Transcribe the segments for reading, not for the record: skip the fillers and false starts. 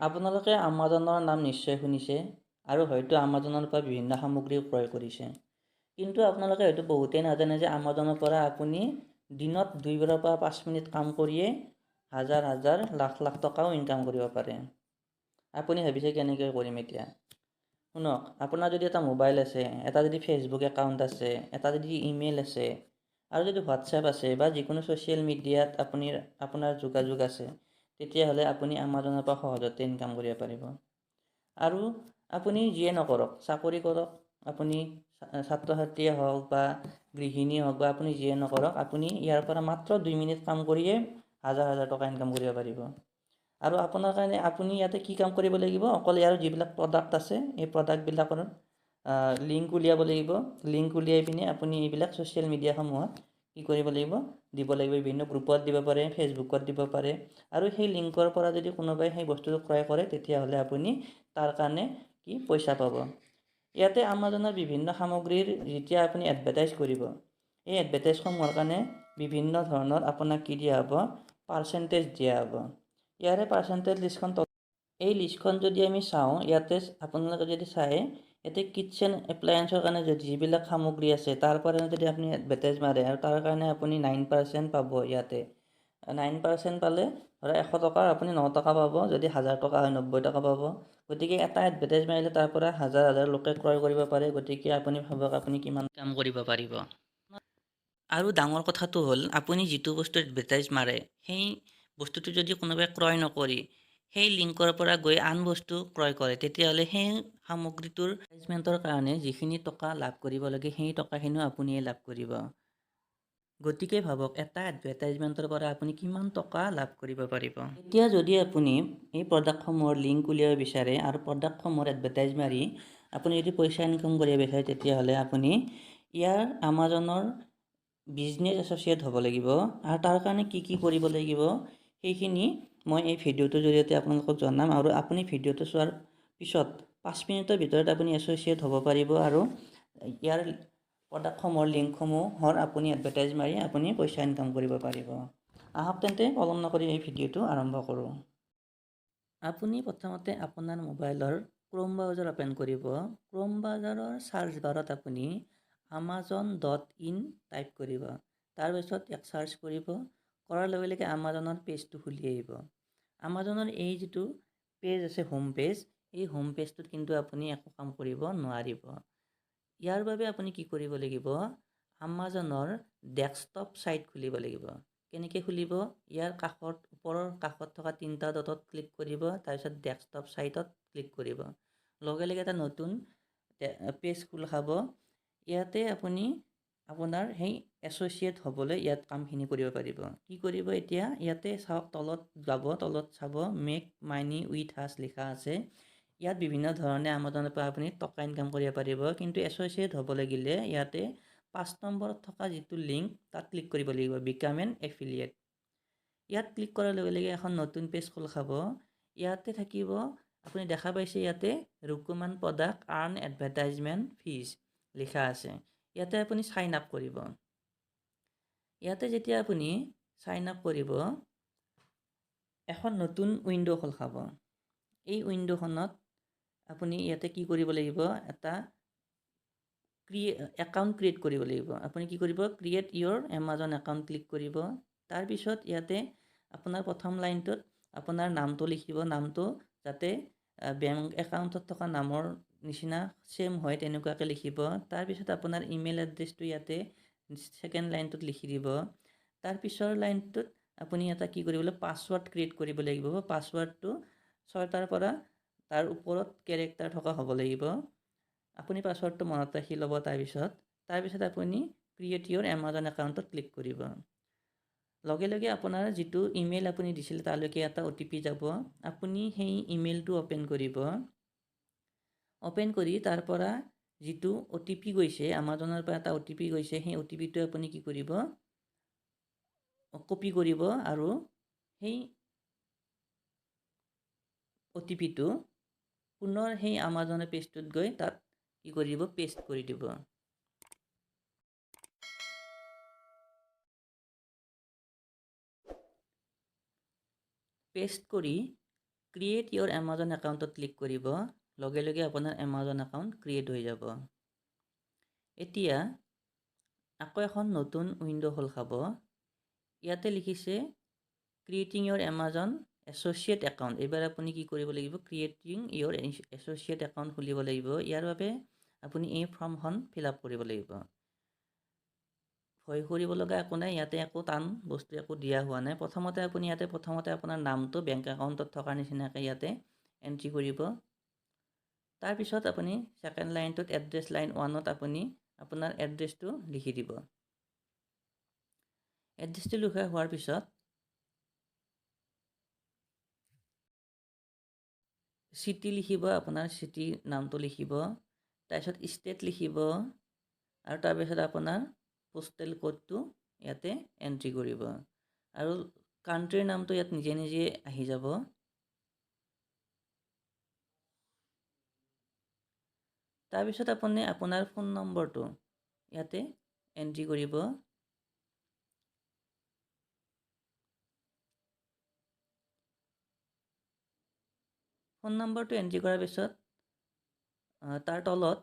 আপোনালোকে আমাজনৰ নাম নিশ্চয় শুনিছে আৰু হয়তো আমাজনৰ পৰা বিভিন্ন সামগ্ৰী ক্ৰয় কৰিছে। কিন্তু আপোনালোকে হয়তো বহুতেই নাজানে যে আমাজনৰ পৰা আপুনি দিনত 2 পৰা 5 মিনিট কাম কৰিয়ে হাজাৰ হাজাৰ লাখ লাখ টকাও ইনকাম কৰিব পাৰে। আপুনি ভাবিছে কেনেকৈ কৰিম এতিয়া? শুনক, আপোনাৰ যদি এটা মোবাইল আছে, এটা যদি ফেচবুক একাউণ্ট আছে, এটা যদি ইমেইল আছে আৰু যদি হোৱাটছএপ আছে বা যিকোনো ছ'চিয়েল মিডিয়াত আপোনাৰ যোগাযোগ আছে, তেতিয়াহ'লে আপুনি আমাজনৰ পৰা সহজতে ইনকাম কৰিব পাৰিব। আৰু আপুনি যিয়ে নকৰক, চাকৰি কৰক, আপুনি ছাত্ৰ ছাত্ৰীয়ে হওক বা গৃহিণীয়ে হওক বা আপুনি যিয়ে নকৰক, আপুনি ইয়াৰ পৰা মাত্ৰ 2 মিনিট কাম কৰিয়ে হাজাৰ হাজাৰ টকা ইনকাম কৰিব পাৰিব। আৰু আপোনাৰ কাৰণে আপুনি ইয়াতে কি কাম কৰিব লাগিব, অকল ইয়াৰ যিবিলাক প্ৰডাক্ট আছে এই প্ৰডাক্টবিলাকৰ লিংক উলিয়াব লাগিব। লিংক উলিয়াই পিনে আপুনি এইবিলাক ছ'চিয়েল মিডিয়াসমূহত কি কৰিব লাগিব, দিব লাগিব। বিভিন্ন গ্ৰুপত দিব পাৰে, ফেচবুকত দিব পাৰে। আৰু সেই লিংকৰ পৰা যদি কোনোবাই সেই বস্তুটো ক্ৰয় কৰে, তেতিয়াহ'লে আপুনি তাৰ কাৰণে পইচা পাব। ইয়াতে আমাজনৰ বিভিন্ন সামগ্ৰীৰ যেতিয়া আপুনি এডভাৰটাইজ কৰিব, এই এডভাৰটাইজসমূহৰ কাৰণে বিভিন্ন ধৰণৰ আপোনাক কি দিয়া হ'ব, পাৰ্চেণ্টেজ দিয়া হ'ব। ইয়াৰে পাৰ্চেণ্টেজ লিষ্টখন এই লিষ্টখন যদি আমি চাওঁ, ইয়াতে আপোনালোকে যদি চায়, ইয়াতে কিটচেন এপ্লায়েন্সৰ কাৰণে যিবিলাক সামগ্ৰী আছে তাৰ পৰা যদি আপুনি এডভাৰটাইজ মাৰে আৰু তাৰ কাৰণে আপুনি 9% পাব। ইয়াতে 9% পালে ধৰা 100 টকাৰ আপুনি 9 টকা পাব। যদি 1000 টকা হয় 90 টকা পাব। গতিকে এটা এডভাৰটাইজ মাৰিলে তাৰ পৰা হাজাৰ হাজাৰ লোকে ক্ৰয় কৰিব পাৰে। গতিকে আপুনি ভাবক আপুনি কিমান কাম কৰিব পাৰিব। আৰু ডাঙৰ কথাটো হ'ল, আপুনি যিটো বস্তু এডভাৰটাইজ মাৰে, সেই বস্তুটো যদি কোনোবাই ক্ৰয় নকৰি সেই লিংকৰ পৰা গৈ আন বস্তু ক্ৰয় কৰে, তেতিয়াহ'লে সেই সামগ্ৰীটোৰ এডভাৰটাইজমেণ্টৰ কাৰণে যিখিনি টকা লাভ কৰিব লাগে, সেই টকাখিনিও আপুনিয়ে লাভ কৰিব। গতিকে ভাবক, এটা এডভাৰটাইজমেণ্টৰ পৰা আপুনি কিমান টকা লাভ কৰিব পাৰিব। এতিয়া যদি আপুনি এই প্ৰডাক্টসমূহৰ লিংক উলিয়াব বিচাৰে আৰু প্ৰডাক্টসমূহৰ এডভাৰটাইজ মাৰি আপুনি যদি পইচা ইনকাম কৰিব বিচাৰে, তেতিয়াহ'লে আপুনি ইয়াৰ আমাজনৰ বিজনেছ এছ'চিয়েট হ'ব লাগিব। আৰু তাৰ কাৰণে কি কি কৰিব লাগিব, সেইখিনি মই এই ভিডিঅ'টোৰ জৰিয়তে আপোনালোকক জনাম। আৰু আপুনি ভিডিঅ'টো চোৱাৰ পিছত 5 মিনিটৰ ভিতৰত আপুনি এছ'চিয়েট হ'ব পাৰিব আৰু ইয়াৰ প্ৰডাক্টসমূহৰ লিংকসমূহৰ আপুনি এডভাৰটাইজ মাৰি আপুনি পইচা ইনকাম কৰিব পাৰিব। আহক তেন্তে পলম নকৰি এই ভিডিঅ'টো আৰম্ভ কৰোঁ। আপুনি প্ৰথমতে আপোনাৰ মোবাইলৰ ক্ৰোম ব্ৰাউজাৰ অ'পেন কৰিব। ক্ৰোম ব্ৰাউজাৰৰ চাৰ্চ বাৰত আপুনি amazon.in টাইপ কৰিব। তাৰপিছত ইয়াক চাৰ্চ কৰিব। কৰাৰ লগে লগে আমাজনৰ পেজটো খুলি আহিব। আমাজনৰ এই যিটো পেজ আছে, হোম পেজ, এই হোম পেজটোত কিন্তু আপুনি একো কাম কৰিব নোৱাৰিব। ইয়াৰ বাবে আপুনি কি কৰিব লাগিব, আমাজনৰ ডেস্কটপ ছাইট খুলিব লাগিব। কেনেকৈ খুলিব? ইয়াৰ ওপৰৰ কাষত থকা 3টা ডটত ক্লিক কৰিব। তাৰপিছত ডেস্কটপ ছাইটত ক্লিক কৰিব। লগে লগে এটা নতুন পেজ খোল খাব। ইয়াতে আপুনি আপোনাৰ সেই এছ'চিয়েট হ'বলৈ ইয়াত কামখিনি কৰিব পাৰিব। কি কৰিব এতিয়া? ইয়াতে চাওক, তলত চাব মেক মানি উইথ আছ লিখা আছে। ইয়াত বিভিন্ন ধৰণে আমাজনৰ পৰা আপুনি টকা ইনকাম কৰিব পাৰিব। কিন্তু এছ'চিয়েট হ'ব লাগিলে ইয়াতে 5 নম্বৰত থকা যিটো লিংক, তাত ক্লিক কৰিব লাগিব, বিকাম এন এফিলিয়েট। ইয়াত ক্লিক কৰাৰ লগে লগে এখন নতুন পেজ খোল খাব। ইয়াতে থাকিব, আপুনি দেখা পাইছে ইয়াতে recommend product earn advertisement fees লিখা আছে। ইয়াতে আপুনি চাইন আপ কৰিব। ইয়াতে যেতিয়া আপুনি চাইন আপ কৰিব, এখন নতুন উইণ্ড' খোল খাব। এই উইণ্ড'খনত আপুনি ইয়াতে কি কৰিব লাগিব, এটা একাউণ্ট ক্ৰিয়েট কৰিব লাগিব। আপুনি কি কৰিব, create your Amazon account click কৰিব। তাৰপিছত ইয়াতে আপোনাৰ প্ৰথম লাইনটোত আপোনাৰ নামটো লিখিব। নামটো যাতে বেংক একাউণ্টত থকা নামৰ নিচিনা ছেম হয়, তেনেকুৱাকৈ লিখিব। তাৰপিছত আপোনাৰ ইমেইল এড্ৰেছটো ইয়াতে ছেকেণ্ড লাইনটোত লিখি দিব। তাৰপিছৰ লাইনটোত আপুনি এটা কি কৰিব লাগিব, পাছৱৰ্ড ক্ৰিয়েট কৰিব লাগিব। পাছৱৰ্ডটো 6টাৰ পৰা তাৰ ওপৰত কেৰেক্টাৰ থকা হ'ব লাগিব। আপুনি পাছৱৰ্ডটো মনত ৰাখি ল'ব। তাৰপিছত আপুনি ক্ৰিয়েট ইয়'ৰ এমাজন একাউণ্টত ক্লিক কৰিব। লগে লগে আপোনাৰ যিটো ইমেইল আপুনি দিছিলে তালৈকে এটা OTP যাব। আপুনি সেই ইমেইলটো অ'পেন কৰিব। অ'পেন কৰি তাৰ পৰা যিটো OTP গৈছে, আমাজনৰ পৰা এটা OTP গৈছে, সেই OTPটো আপুনি কি কৰিব, কপি কৰিব আৰু সেই OTPটো পুনৰ সেই আমাজনৰ পেজটোত গৈ তাত কি কৰিব, পেষ্ট কৰি দিব। পেষ্ট কৰি ক্ৰিয়েট ইয়ৰ এমাজন একাউণ্টত ক্লিক কৰিব, লগে লগে আপোনাৰ এমাজন একাউণ্ট ক্ৰিয়েট হৈ যাব। এতিয়া আকৌ এখন নতুন উইণ্ড' খোল খাব। ইয়াতে লিখিছে ক্ৰিয়েটিং ইয়ৰ এমাজন এছ'চিয়েট একাউণ্ট। এইবাৰ আপুনি কি কৰিব লাগিব, ক্ৰিয়েটিং ইয়ৰ এছ'চিয়েট একাউণ্ট খুলিব লাগিব। ইয়াৰ বাবে আপুনি এই ফৰ্মখন ফিল আপ কৰিব লাগিব। ভয় কৰিব লগা একো নাই, ইয়াতে একো টান বস্তু একো দিয়া হোৱা নাই। প্ৰথমতে আপোনাৰ নামটো বেংক একাউণ্টত থকাৰ নিচিনাকৈ ইয়াতে এণ্ট্ৰি কৰিব। তাৰপিছত আপুনি ছেকেণ্ড লাইনটোত এড্ৰেছ লাইন 1ত আপুনি আপোনাৰ এড্ৰেছটো লিখি দিব। এড্ৰেছটো লিখা হোৱাৰ পিছত চিটি লিখিব, আপোনাৰ চিটি নামটো লিখিব, তাৰপিছত ষ্টেট লিখিব আৰু তাৰপিছত আপোনাৰ পোষ্টেল কোডটো ইয়াতে এণ্ট্ৰি কৰিব আৰু কাণ্ট্ৰিৰ নামটো ইয়াত নিজে নিজে আহি যাব। তাৰপিছত আপুনি আপোনাৰ ফোন নম্বৰটো ইয়াতে এণ্ট্ৰি কৰিব। ফোন নম্বৰটো এণ্ট্ৰি কৰাৰ পিছত তাৰ তলত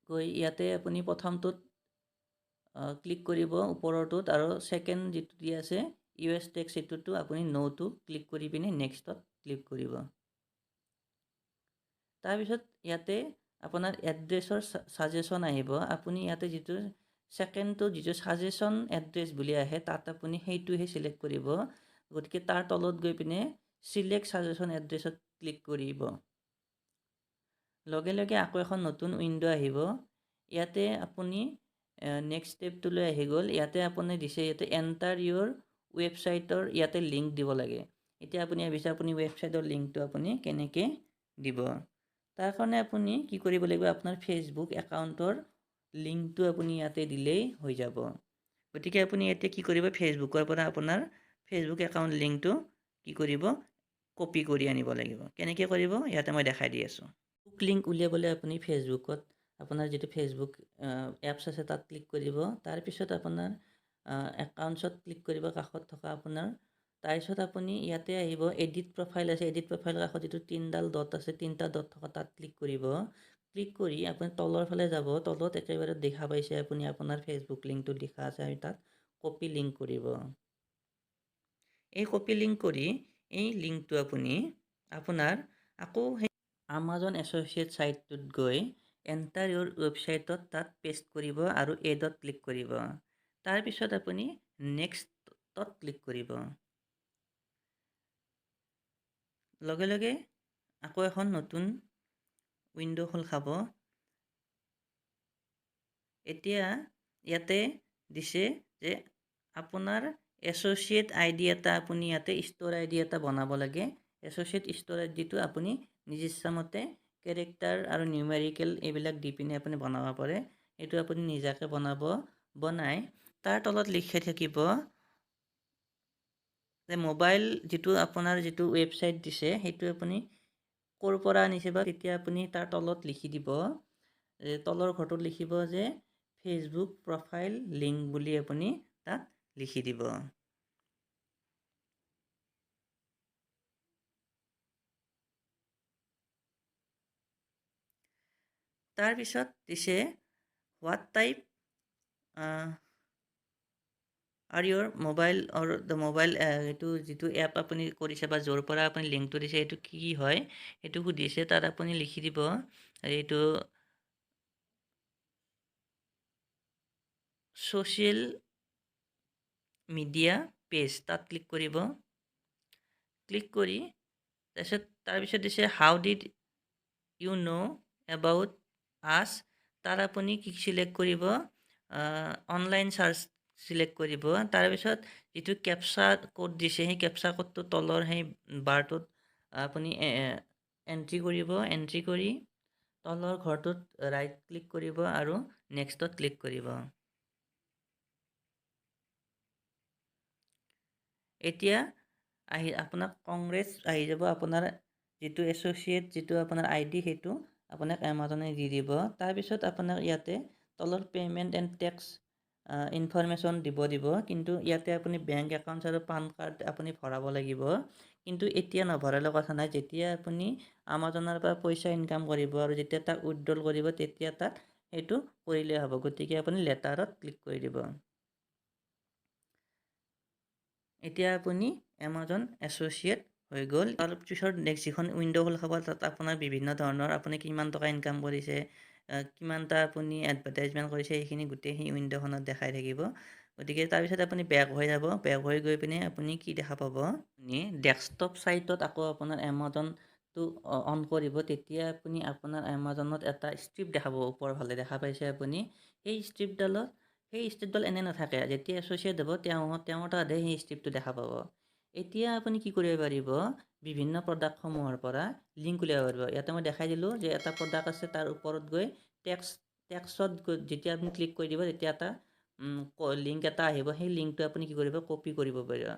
গৈ ইয়াতে আপুনি প্ৰথমটোত ক্লিক কৰিব ওপৰৰটোত, আৰু ছেকেণ্ড যিটো দি আছে US টেক্স সেইটোতো আপুনি ন'টো ক্লিক কৰি পিনে নেক্সটত ক্লিক কৰিব। তাৰপিছত ইয়াতে আপোনাৰ এড্ৰেছৰ ছাজেশ্যন আহিব। আপুনি ইয়াতে যিটো ছেকেণ্ডটো যিটো ছাজেশ্যন এড্ৰেছ বুলি আহে তাত আপুনি সেইটোহে ছিলেক্ট কৰিব। গতিকে তাৰ তলত গৈ পিনে ছিলেক্ট ছাজেশ্যন এড্ৰেছত ক্লিক কৰিব। লগে লগে আকৌ এখন নতুন উইণ্ড' আহিব। ইয়াতে আপুনি নেক্সট ষ্টেপটোলৈ আহি গ'ল। ইয়াতে আপুনি দিছে ইয়াতে এণ্টাৰ ইয়ৰ ৱেবছাইটৰ ইয়াতে লিংক দিব লাগে। এতিয়া আপুনি ভাবিছে আপুনি ৱেবছাইটৰ লিংকটো আপুনি কেনেকৈ দিব। তাৰ কাৰণে আপুনি কি কৰিব লাগিব, আপোনাৰ ফেচবুক একাউণ্টৰ লিংকটো আপুনি ইয়াতে দিলেই হৈ যাব। গতিকে আপুনি ইয়াতে কি কৰিব, ফেচবুকৰ পৰা আপোনাৰ ফেচবুক একাউণ্ট লিংকটো কি কৰিব, কপি কৰি আনিব লাগিব। কেনেকৈ কৰিব ইয়াতে মই দেখাই দি আছোঁ। লিংক উলিয়াবলৈ আপুনি ফেচবুকত আপোনাৰ যিটো ফেচবুক এপছ আছে তাত ক্লিক কৰিব। তাৰপিছত আপোনাৰ একাউণ্টছত ক্লিক কৰিব কাষত থকা আপোনাৰ। তাৰপিছত আপুনি ইয়াতে আহিব, এডিট প্ৰফাইল আছে, এডিট প্ৰফাইলৰ কাষত যিটো 3ডাল ডট আছে, 3টা ডট থকা তাত ক্লিক কৰিব। ক্লিক কৰি আপুনি তলৰ ফালে যাব, তলত একেবাৰে দেখা পাইছে আপুনি আপোনাৰ ফেচবুক লিংকটো লিখা আছে, আমি তাত কপি লিংক কৰিব। এই কপি লিংক কৰি এই লিংকটো আপুনি আপোনাৰ আকৌ সেই আমাজন এছ'চিয়েট ছাইটটোত গৈ এণ্টাৰ ইয়ৰ ৱেবছাইটত তাত পেষ্ট কৰিব আৰু এডত ক্লিক কৰিব। তাৰপিছত আপুনি নেক্সটত ক্লিক কৰিব। লগে লগে আকৌ এখন নতুন উইণ্ড' খোল খাব। এতিয়া ইয়াতে দিছে যে আপোনাৰ এছ'চিয়েট আইডি এটা আপুনি ইয়াতে ষ্ট'ৰ আইডি এটা বনাব লাগে। এছ'চিয়েট ষ্ট'ৰ আইডিটো আপুনি নিজ ইচ্ছামতে কেৰেক্টাৰ আৰু নিউমেৰিকেল এইবিলাক দি পিনে আপুনি বনাব পাৰে। এইটো আপুনি নিজাকৈ বনাই তাৰ তলত লিখি থাকিব যে মোবাইল যিটো আপোনাৰ যিটো ৱেবছাইট দিছে সেইটো আপুনি ক'ৰ পৰা আনিছে বা তেতিয়া আপুনি তাৰ তলত লিখি দিব, তলৰ ঘৰটোত লিখিব যে ফেচবুক প্ৰফাইল লিংক বুলি আপুনি তাত লিখি দিব। তাৰপিছত দিছে হোৱাট টাইপ আৰু ইয়ৰ মোবাইল অৰ দ্য মোবাইল, এইটো যিটো এপ আপুনি কৰিছে বা য'ৰ পৰা আপুনি লিংকটো দিছে সেইটো কি হয় সেইটো সুধিছে। তাত আপুনি লিখি দিব এইটো ছ'চিয়েল মিডিয়া পেজ, তাত ক্লিক কৰিব। ক্লিক কৰি তাৰপিছত দিছে হাউ ডিড ইউ ন' এবাউট আছ, তাত আপুনি কি ছিলেক্ট কৰিব, অনলাইন চাৰ্চ ছিলেক্ট কৰিব। তাৰপিছত যিটো কেপচা কোড দিছে সেই কেপচা কোডটো তলৰ সেই বাৰটোত আপুনি এণ্ট্ৰি কৰিব। এণ্ট্ৰি কৰি তলৰ ঘৰটোত ৰাইট ক্লিক কৰিব আৰু নেক্সটত ক্লিক কৰিব। এতিয়া আপোনাক কংগ্ৰেছ আহি যাব, আপোনাৰ যিটো এছ'চিয়েট যিটো আপোনাৰ আইডি সেইটো আপোনাক এমাজনে দি দিব। তাৰপিছত আপোনাক ইয়াতে তলৰ পে'মেণ্ট এণ্ড টেক্স ইনফৰমেশ্যন দিব কিন্তু ইয়াতে আপুনি বেংক একাউণ্ট আৰু পান কাৰ্ড আপুনি ভৰাব লাগিব। কিন্তু এতিয়া নভৰালে কথা নাই, যেতিয়া আপুনি আমাজনৰ পৰা পইচা ইনকাম কৰিব আৰু যেতিয়া তাক উইথড্ৰল কৰিব তেতিয়া তাত সেইটো কৰিলে হ'ব। গতিকে আপুনি লেটাৰত ক্লিক কৰি দিব। এতিয়া আপুনি এমাজন এছ'চিয়েট হৈ গ'ল। তাৰপিছত নেক্সট যিখন উইণ্ড' খোল খাব তাত আপোনাৰ বিভিন্ন ধৰণৰ আপুনি কিমান টকা ইনকাম কৰিছে, কিমানটা আপুনি এডভাৰটাইজমেণ্ট কৰিছে সেইখিনি গোটেই সেই উইণ্ড'খনত দেখাই থাকিব। গতিকে তাৰপিছত আপুনি বেক হৈ যাব। বেক হৈ গৈ পিনে আপুনি কি দেখা পাব, আপুনি ডেস্কটপ চাইটত আকৌ আপোনাৰ এমাজনটো অন কৰিব। তেতিয়া আপুনি আপোনাৰ এমাজনত এটা ষ্ট্ৰিপ দেখাব, ওপৰৰ ফালে দেখা পাইছে আপুনি। সেই ষ্ট্ৰিপডাল এনে নাথাকে, যেতিয়া এছ'চিয়েট হ'ব তেওঁৰ তাতহে সেই ষ্ট্ৰিপটো দেখা পাব। এতিয়া আপুনি কি কৰিব পাৰিব, বিভিন্ন প্ৰডাক্টসমূহৰ পৰা লিংক উলিয়াব পাৰিব। ইয়াতে মই দেখাই দিলোঁ যে এটা প্ৰডাক্ট আছে, তাৰ ওপৰত গৈ টেক্সট যেতিয়া আপুনি ক্লিক কৰি দিব তেতিয়া এটা লিংক এটা আহিব। সেই লিংকটো আপুনি কি কৰিব, কপি কৰিব পাৰিব।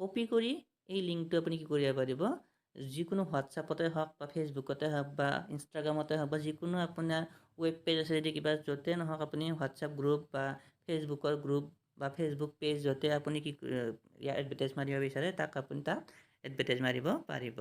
কপি কৰি এই লিংকটো আপুনি কি কৰিব পাৰিব, যিকোনো হোৱাটছআপতে হওক বা ফেচবুকতে হওক বা ইনষ্টাগ্ৰামতে হওক বা যিকোনো আপোনাৰ ৱেব পেজ আছে যদি কিবা য'তে নহওক আপুনি হোৱাটছআপ গ্ৰুপ বা ফেচবুকৰ গ্ৰুপ বা ফেচবুক পেজ য'তে আপুনি কি এডভাৰটাইজ মাৰিব বিচাৰে তাক আপুনি তাত এডভাৰটাইজ মাৰিব পাৰিব।